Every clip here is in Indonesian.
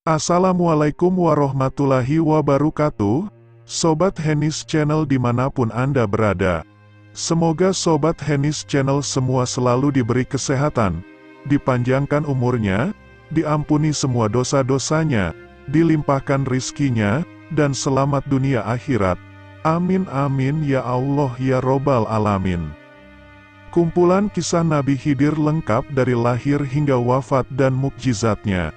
Assalamualaikum warahmatullahi wabarakatuh, Sobat Henis Channel dimanapun Anda berada. Semoga Sobat Henis Channel semua selalu diberi kesehatan, dipanjangkan umurnya, diampuni semua dosa-dosanya, dilimpahkan rizkinya, dan selamat dunia akhirat. Amin amin ya Allah ya Robbal Alamin. Kumpulan kisah Nabi Khidir lengkap dari lahir hingga wafat dan mukjizatnya.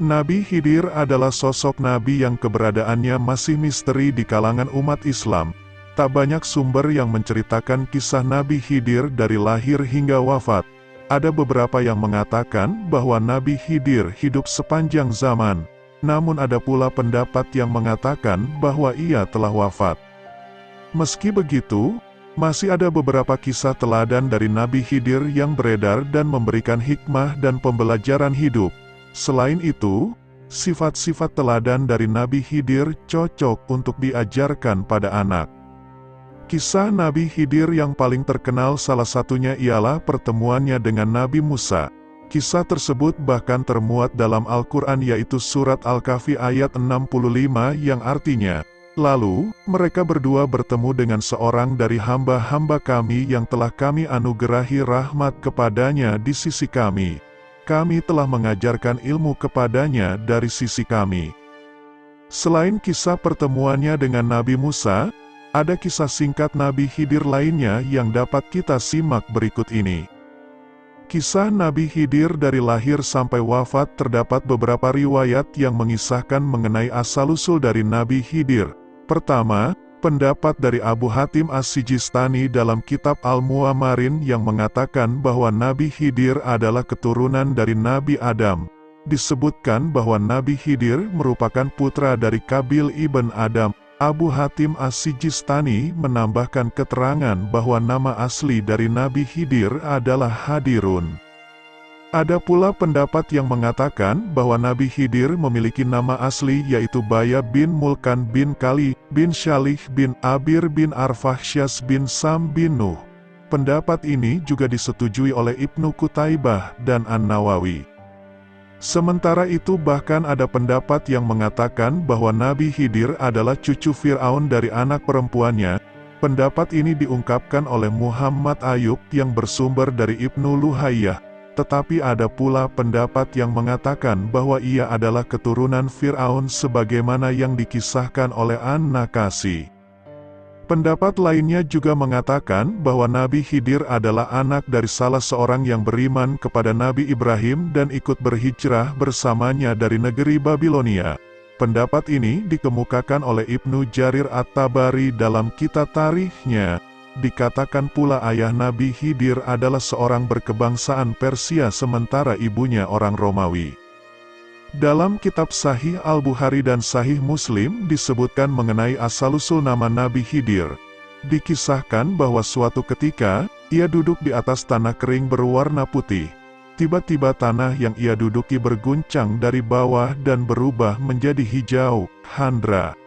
Nabi Khidir adalah sosok Nabi yang keberadaannya masih misteri di kalangan umat Islam. Tak banyak sumber yang menceritakan kisah Nabi Khidir dari lahir hingga wafat. Ada beberapa yang mengatakan bahwa Nabi Khidir hidup sepanjang zaman. Namun ada pula pendapat yang mengatakan bahwa ia telah wafat. Meski begitu, masih ada beberapa kisah teladan dari Nabi Khidir yang beredar dan memberikan hikmah dan pembelajaran hidup. Selain itu, sifat-sifat teladan dari Nabi Khidir cocok untuk diajarkan pada anak. Kisah Nabi Khidir yang paling terkenal salah satunya ialah pertemuannya dengan Nabi Musa. Kisah tersebut bahkan termuat dalam Al-Quran yaitu surat Al-Kahfi ayat 65 yang artinya, "Lalu, mereka berdua bertemu dengan seorang dari hamba-hamba kami yang telah kami anugerahi rahmat kepadanya di sisi kami. Kami telah mengajarkan ilmu kepadanya dari sisi kami." Selain kisah pertemuannya dengan Nabi Musa, ada kisah singkat Nabi Khidir lainnya yang dapat kita simak berikut ini. Kisah Nabi Khidir dari lahir sampai wafat terdapat beberapa riwayat yang mengisahkan mengenai asal-usul dari Nabi Khidir. Pertama, pendapat dari Abu Hatim As-Sijistani dalam kitab Al-Mu'ammarin yang mengatakan bahwa Nabi Khidir adalah keturunan dari Nabi Adam. Disebutkan bahwa Nabi Khidir merupakan putra dari Qabil ibn Adam. Abu Hatim As-Sijistani menambahkan keterangan bahwa nama asli dari Nabi Khidir adalah Hadirun. Ada pula pendapat yang mengatakan bahwa Nabi Khidir memiliki nama asli yaitu Baya bin Mulkan bin Kali, bin Syalih bin Abir bin Arfahsyas bin Sam bin Nuh. Pendapat ini juga disetujui oleh Ibnu Qutaibah dan An-Nawawi. Sementara itu bahkan ada pendapat yang mengatakan bahwa Nabi Khidir adalah cucu Fir'aun dari anak perempuannya. Pendapat ini diungkapkan oleh Muhammad Ayub yang bersumber dari Ibnu Luhayyah. Tetapi ada pula pendapat yang mengatakan bahwa ia adalah keturunan Fir'aun sebagaimana yang dikisahkan oleh An-Nakasi. Pendapat lainnya juga mengatakan bahwa Nabi Khidir adalah anak dari salah seorang yang beriman kepada Nabi Ibrahim dan ikut berhijrah bersamanya dari negeri Babilonia. Pendapat ini dikemukakan oleh Ibnu Jarir At-Tabari dalam kitab tarikhnya. Dikatakan pula ayah Nabi Khidir adalah seorang berkebangsaan Persia sementara ibunya orang Romawi. Dalam kitab Sahih Al-Bukhari dan Sahih Muslim disebutkan mengenai asal-usul nama Nabi Khidir. Dikisahkan bahwa suatu ketika, ia duduk di atas tanah kering berwarna putih. Tiba-tiba tanah yang ia duduki berguncang dari bawah dan berubah menjadi hijau, handra.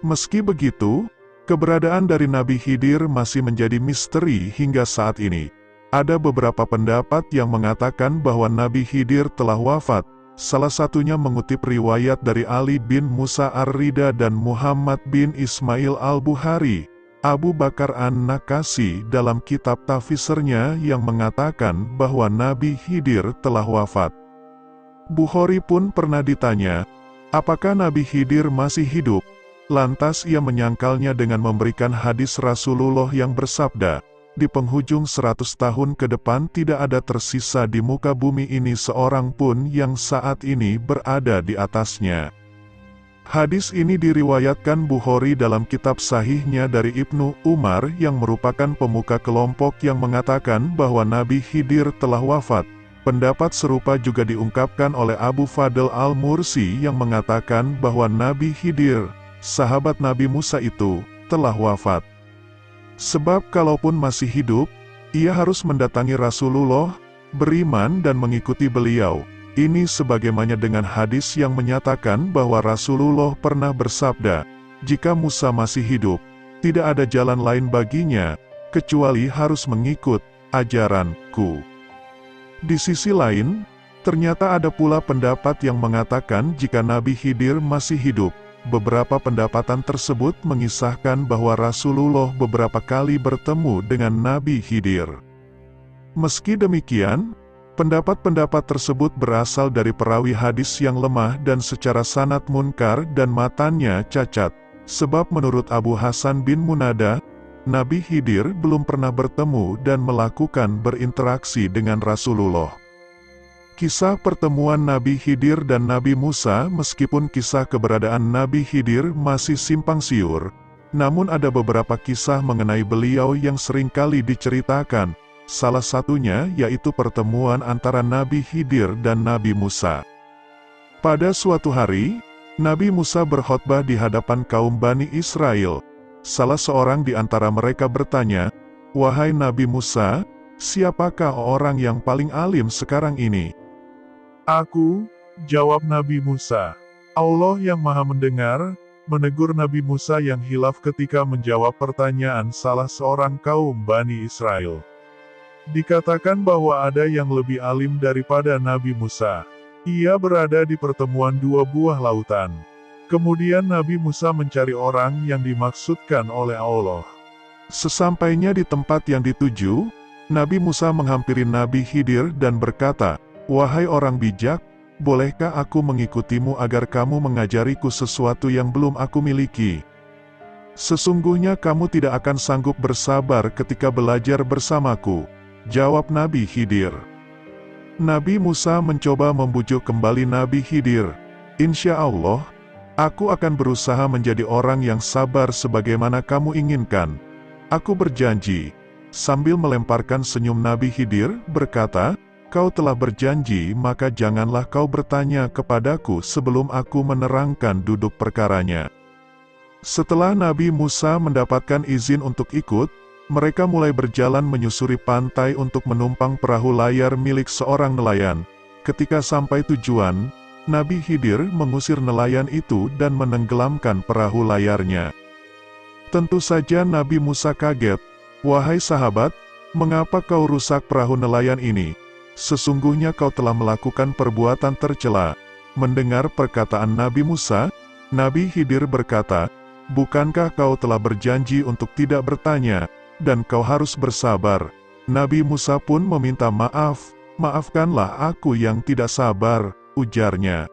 Meski begitu, keberadaan dari Nabi Khidir masih menjadi misteri hingga saat ini. Ada beberapa pendapat yang mengatakan bahwa Nabi Khidir telah wafat. Salah satunya mengutip riwayat dari Ali bin Musa Ar-Rida dan Muhammad bin Ismail Al-Bukhari. Abu Bakar An-Nakasi dalam kitab tafsirnya yang mengatakan bahwa Nabi Khidir telah wafat. Bukhari pun pernah ditanya, apakah Nabi Khidir masih hidup? Lantas ia menyangkalnya dengan memberikan hadis Rasulullah yang bersabda, "Di penghujung 100 tahun ke depan tidak ada tersisa di muka bumi ini seorang pun yang saat ini berada di atasnya." Hadis ini diriwayatkan Bukhari dalam kitab sahihnya dari Ibnu Umar yang merupakan pemuka kelompok yang mengatakan bahwa Nabi Khidir telah wafat. Pendapat serupa juga diungkapkan oleh Abu Fadl Al-Mursi yang mengatakan bahwa Nabi Khidir, sahabat Nabi Musa itu, telah wafat. Sebab kalaupun masih hidup, ia harus mendatangi Rasulullah, beriman dan mengikuti beliau. Ini sebagaimana dengan hadis yang menyatakan bahwa Rasulullah pernah bersabda, "Jika Musa masih hidup, tidak ada jalan lain baginya, kecuali harus mengikut ajaranku." Di sisi lain, Ternyata ada pula pendapat yang mengatakan jika Nabi Khidir masih hidup. Beberapa pendapatan tersebut mengisahkan bahwa Rasulullah beberapa kali bertemu dengan Nabi Khidir. Meski demikian, pendapat-pendapat tersebut berasal dari perawi hadis yang lemah dan secara sanad munkar dan matannya cacat. Sebab menurut Abu Hasan bin Munada, Nabi Khidir belum pernah bertemu dan melakukan berinteraksi dengan Rasulullah. Kisah pertemuan Nabi Khidir dan Nabi Musa. Meskipun kisah keberadaan Nabi Khidir masih simpang siur, namun ada beberapa kisah mengenai beliau yang seringkali diceritakan. Salah satunya yaitu pertemuan antara Nabi Khidir dan Nabi Musa. Pada suatu hari, Nabi Musa berkhotbah di hadapan kaum Bani Israel. Salah seorang di antara mereka bertanya, "Wahai Nabi Musa, siapakah orang yang paling alim sekarang ini?" "Aku," jawab Nabi Musa. Allah yang Maha Mendengar, menegur Nabi Musa yang hilaf ketika menjawab pertanyaan salah seorang kaum Bani Israel. Dikatakan bahwa ada yang lebih alim daripada Nabi Musa. Ia berada di pertemuan dua buah lautan. Kemudian Nabi Musa mencari orang yang dimaksudkan oleh Allah. Sesampainya di tempat yang dituju, Nabi Musa menghampiri Nabi Khidir dan berkata, "Wahai orang bijak, bolehkah aku mengikutimu agar kamu mengajariku sesuatu yang belum aku miliki? Sesungguhnya kamu tidak akan sanggup bersabar ketika belajar bersamaku," jawab Nabi Khidir. Nabi Musa mencoba membujuk kembali Nabi Khidir. "Insya Allah, aku akan berusaha menjadi orang yang sabar sebagaimana kamu inginkan. Aku berjanji." Sambil melemparkan senyum, Nabi Khidir berkata, "Kau telah berjanji, maka janganlah kau bertanya kepadaku sebelum aku menerangkan duduk perkaranya." Setelah Nabi Musa mendapatkan izin untuk ikut, mereka mulai berjalan menyusuri pantai untuk menumpang perahu layar milik seorang nelayan. Ketika sampai tujuan, Nabi Khidir mengusir nelayan itu dan menenggelamkan perahu layarnya. Tentu saja Nabi Musa kaget. "Wahai sahabat, mengapa kau rusak perahu nelayan ini? Sesungguhnya kau telah melakukan perbuatan tercela." Mendengar perkataan Nabi Musa, Nabi Khidir berkata, "Bukankah kau telah berjanji untuk tidak bertanya, dan kau harus bersabar?" Nabi Musa pun meminta maaf. "Maafkanlah aku yang tidak sabar," ujarnya.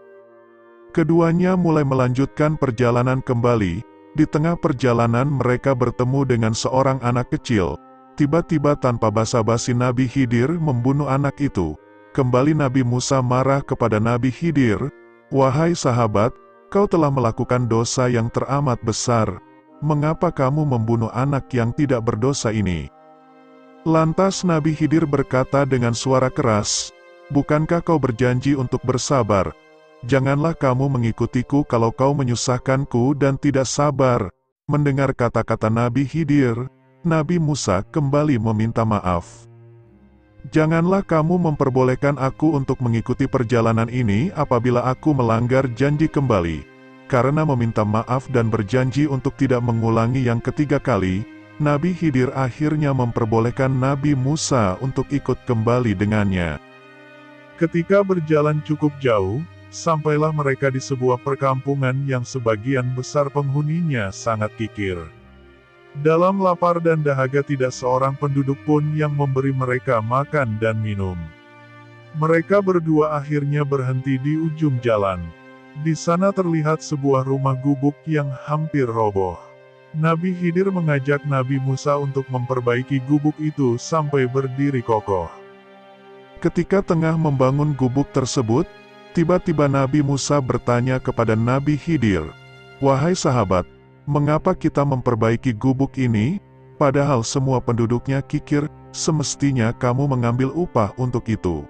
Keduanya mulai melanjutkan perjalanan kembali. Di tengah perjalanan mereka bertemu dengan seorang anak kecil. Tiba-tiba tanpa basa-basi Nabi Khidir membunuh anak itu. Kembali Nabi Musa marah kepada Nabi Khidir, "Wahai sahabat, kau telah melakukan dosa yang teramat besar. Mengapa kamu membunuh anak yang tidak berdosa ini?" Lantas Nabi Khidir berkata dengan suara keras, "Bukankah kau berjanji untuk bersabar? Janganlah kamu mengikutiku kalau kau menyusahkanku dan tidak sabar." Mendengar kata-kata Nabi Khidir, Nabi Musa kembali meminta maaf. "Janganlah kamu memperbolehkan aku untuk mengikuti perjalanan ini apabila aku melanggar janji kembali." Karena meminta maaf dan berjanji untuk tidak mengulangi yang ketiga kali, Nabi Khidir akhirnya memperbolehkan Nabi Musa untuk ikut kembali dengannya. Ketika berjalan cukup jauh, sampailah mereka di sebuah perkampungan yang sebagian besar penghuninya sangat kikir. Dalam lapar dan dahaga tidak seorang penduduk pun yang memberi mereka makan dan minum. Mereka berdua akhirnya berhenti di ujung jalan. Di sana terlihat sebuah rumah gubuk yang hampir roboh. Nabi Khidir mengajak Nabi Musa untuk memperbaiki gubuk itu sampai berdiri kokoh. Ketika tengah membangun gubuk tersebut, tiba-tiba Nabi Musa bertanya kepada Nabi Khidir, "Wahai sahabat, mengapa kita memperbaiki gubuk ini, padahal semua penduduknya kikir? Semestinya kamu mengambil upah untuk itu."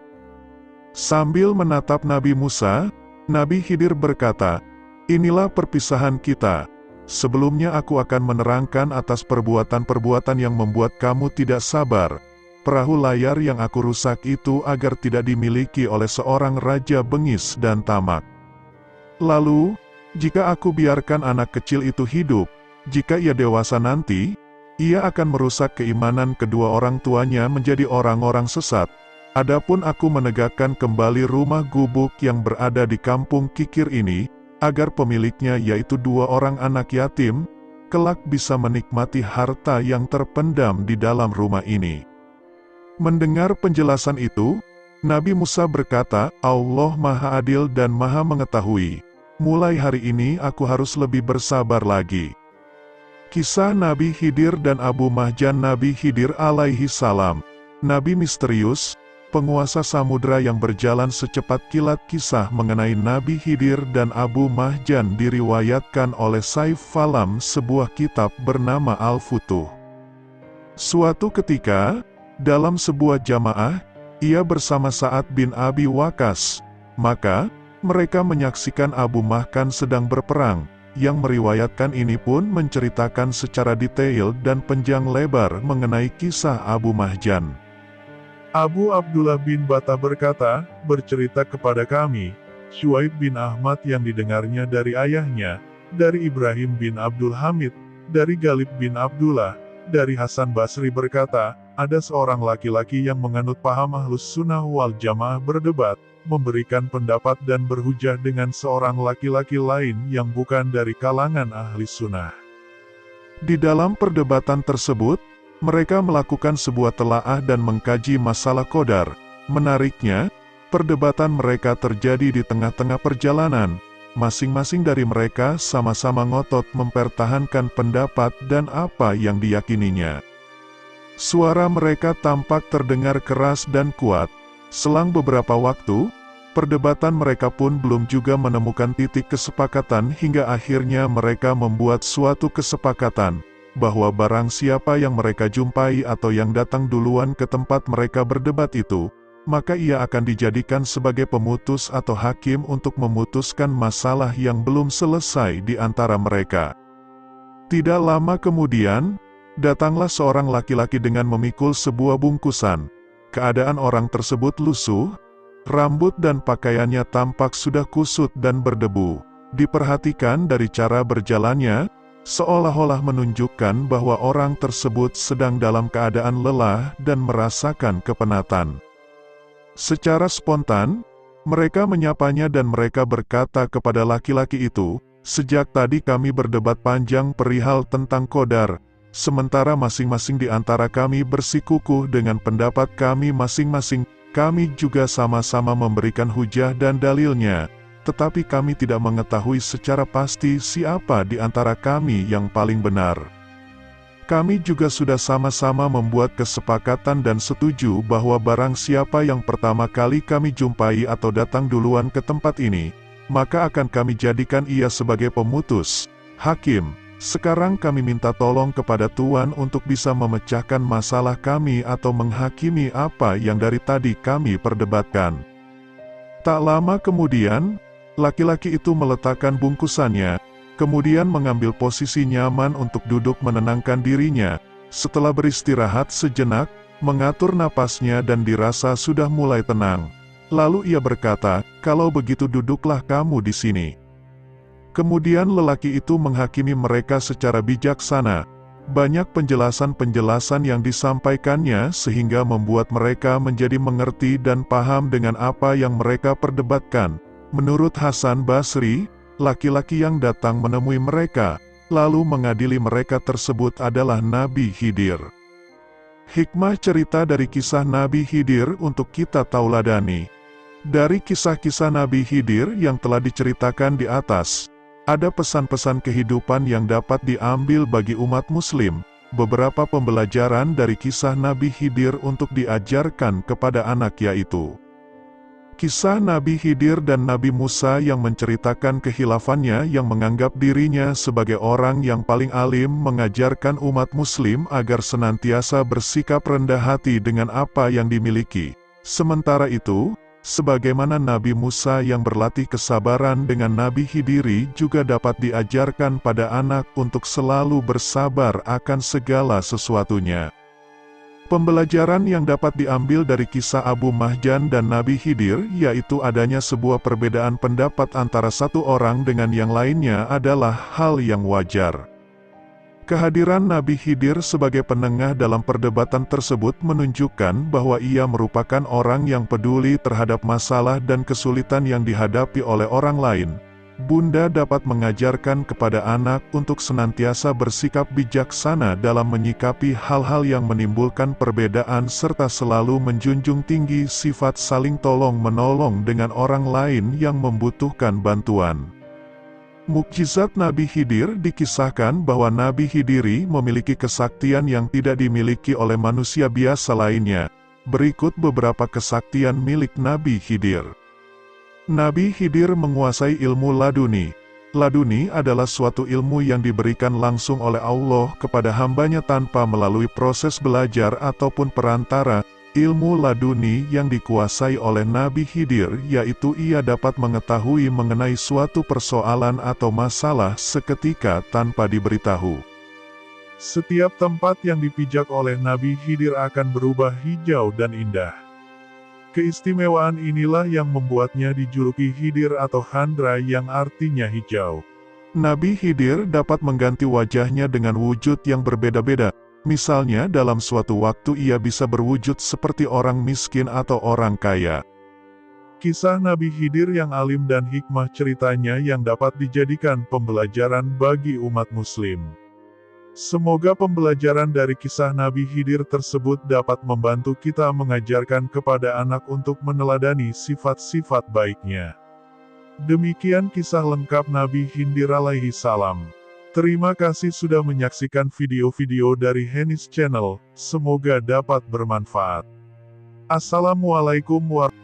Sambil menatap Nabi Musa, Nabi Khidir berkata, "Inilah perpisahan kita. Sebelumnya aku akan menerangkan atas perbuatan-perbuatan yang membuat kamu tidak sabar. Perahu layar yang aku rusak itu agar tidak dimiliki oleh seorang raja bengis dan tamak. Lalu, jika aku biarkan anak kecil itu hidup, jika ia dewasa nanti, ia akan merusak keimanan kedua orang tuanya menjadi orang-orang sesat. Adapun aku menegakkan kembali rumah gubuk yang berada di kampung Kikir ini, agar pemiliknya yaitu 2 orang anak yatim, kelak bisa menikmati harta yang terpendam di dalam rumah ini." Mendengar penjelasan itu, Nabi Musa berkata, "Allah Maha Adil dan Maha Mengetahui. Mulai hari ini aku harus lebih bersabar lagi." Kisah Nabi Khidir dan Abu Mahjan. Nabi Khidir alaihi salam, nabi misterius, penguasa samudra yang berjalan secepat kilat. Kisah mengenai Nabi Khidir dan Abu Mahjan diriwayatkan oleh Saif Falam, sebuah kitab bernama Al-Futuh. Suatu ketika, dalam sebuah jamaah, ia bersama Sa'ad bin Abi Waqqas. Maka, mereka menyaksikan Abu Mahjan sedang berperang. Yang meriwayatkan ini pun menceritakan secara detail dan panjang lebar mengenai kisah Abu Mahjan. Abu Abdullah bin Battah berkata, bercerita kepada kami, Syuaib bin Ahmad yang didengarnya dari ayahnya, dari Ibrahim bin Abdul Hamid, dari Galib bin Abdullah, dari Hasan Basri berkata, ada seorang laki-laki yang menganut paham Ahlus Sunnah wal Jamaah berdebat, memberikan pendapat dan berhujah dengan seorang laki-laki lain yang bukan dari kalangan ahli sunnah. Di dalam perdebatan tersebut, mereka melakukan sebuah telaah dan mengkaji masalah qadar. Menariknya, perdebatan mereka terjadi di tengah-tengah perjalanan. Masing-masing dari mereka sama-sama ngotot mempertahankan pendapat dan apa yang diyakininya. Suara mereka tampak terdengar keras dan kuat. Selang beberapa waktu, perdebatan mereka pun belum juga menemukan titik kesepakatan hingga akhirnya mereka membuat suatu kesepakatan, bahwa barang siapa yang mereka jumpai atau yang datang duluan ke tempat mereka berdebat itu, maka ia akan dijadikan sebagai pemutus atau hakim untuk memutuskan masalah yang belum selesai di antara mereka. Tidak lama kemudian, datanglah seorang laki-laki dengan memikul sebuah bungkusan. Keadaan orang tersebut lusuh, rambut dan pakaiannya tampak sudah kusut dan berdebu. Diperhatikan dari cara berjalannya, seolah-olah menunjukkan bahwa orang tersebut sedang dalam keadaan lelah dan merasakan kepenatan. Secara spontan, mereka menyapanya dan mereka berkata kepada laki-laki itu, "Sejak tadi kami berdebat panjang perihal tentang qadar, sementara masing-masing di antara kami bersikukuh dengan pendapat kami masing-masing. Kami juga sama-sama memberikan hujah dan dalilnya, tetapi kami tidak mengetahui secara pasti siapa di antara kami yang paling benar. Kami juga sudah sama-sama membuat kesepakatan dan setuju bahwa barang siapa yang pertama kali kami jumpai atau datang duluan ke tempat ini, maka akan kami jadikan ia sebagai pemutus, hakim. Sekarang kami minta tolong kepada Tuan untuk bisa memecahkan masalah kami atau menghakimi apa yang dari tadi kami perdebatkan." Tak lama kemudian, laki-laki itu meletakkan bungkusannya, kemudian mengambil posisi nyaman untuk duduk menenangkan dirinya. Setelah beristirahat sejenak, mengatur napasnya dan dirasa sudah mulai tenang. Lalu ia berkata, "Kalau begitu duduklah kamu di sini." Kemudian lelaki itu menghakimi mereka secara bijaksana. Banyak penjelasan-penjelasan yang disampaikannya sehingga membuat mereka menjadi mengerti dan paham dengan apa yang mereka perdebatkan. Menurut Hasan Basri, laki-laki yang datang menemui mereka, lalu mengadili mereka tersebut adalah Nabi Khidir. Hikmah cerita dari kisah Nabi Khidir untuk kita tauladani. Dari kisah-kisah Nabi Khidir yang telah diceritakan di atas, ada pesan-pesan kehidupan yang dapat diambil bagi umat muslim. Beberapa pembelajaran dari kisah Nabi Khidir untuk diajarkan kepada anak yaitu: kisah Nabi Khidir dan Nabi Musa yang menceritakan kehilafannya yang menganggap dirinya sebagai orang yang paling alim, mengajarkan umat muslim agar senantiasa bersikap rendah hati dengan apa yang dimiliki. Sementara itu, sebagaimana Nabi Musa yang berlatih kesabaran dengan Nabi Khidiri juga dapat diajarkan pada anak untuk selalu bersabar akan segala sesuatunya. Pembelajaran yang dapat diambil dari kisah Abu Mahjan dan Nabi Khidir yaitu adanya sebuah perbedaan pendapat antara satu orang dengan yang lainnya adalah hal yang wajar. Kehadiran Nabi Khidir sebagai penengah dalam perdebatan tersebut menunjukkan bahwa ia merupakan orang yang peduli terhadap masalah dan kesulitan yang dihadapi oleh orang lain. Bunda dapat mengajarkan kepada anak untuk senantiasa bersikap bijaksana dalam menyikapi hal-hal yang menimbulkan perbedaan serta selalu menjunjung tinggi sifat saling tolong-menolong dengan orang lain yang membutuhkan bantuan. Mukjizat Nabi Khidir dikisahkan bahwa Nabi Khidiri memiliki kesaktian yang tidak dimiliki oleh manusia biasa lainnya. Berikut beberapa kesaktian milik Nabi Khidir. Nabi Khidir menguasai ilmu laduni. Laduni adalah suatu ilmu yang diberikan langsung oleh Allah kepada hambanya tanpa melalui proses belajar ataupun perantara. Ilmu laduni yang dikuasai oleh Nabi Khidir yaitu ia dapat mengetahui mengenai suatu persoalan atau masalah seketika tanpa diberitahu. Setiap tempat yang dipijak oleh Nabi Khidir akan berubah hijau dan indah. Keistimewaan inilah yang membuatnya dijuluki Khidir atau Khandra yang artinya hijau. Nabi Khidir dapat mengganti wajahnya dengan wujud yang berbeda-beda. Misalnya dalam suatu waktu ia bisa berwujud seperti orang miskin atau orang kaya. Kisah Nabi Khidir yang alim dan hikmah ceritanya yang dapat dijadikan pembelajaran bagi umat muslim. Semoga pembelajaran dari kisah Nabi Khidir tersebut dapat membantu kita mengajarkan kepada anak untuk meneladani sifat-sifat baiknya. Demikian kisah lengkap Nabi Khidir alaihi salam. Terima kasih sudah menyaksikan video-video dari Hennis Channel, semoga dapat bermanfaat. Assalamualaikum warahmatullahi wabarakatuh.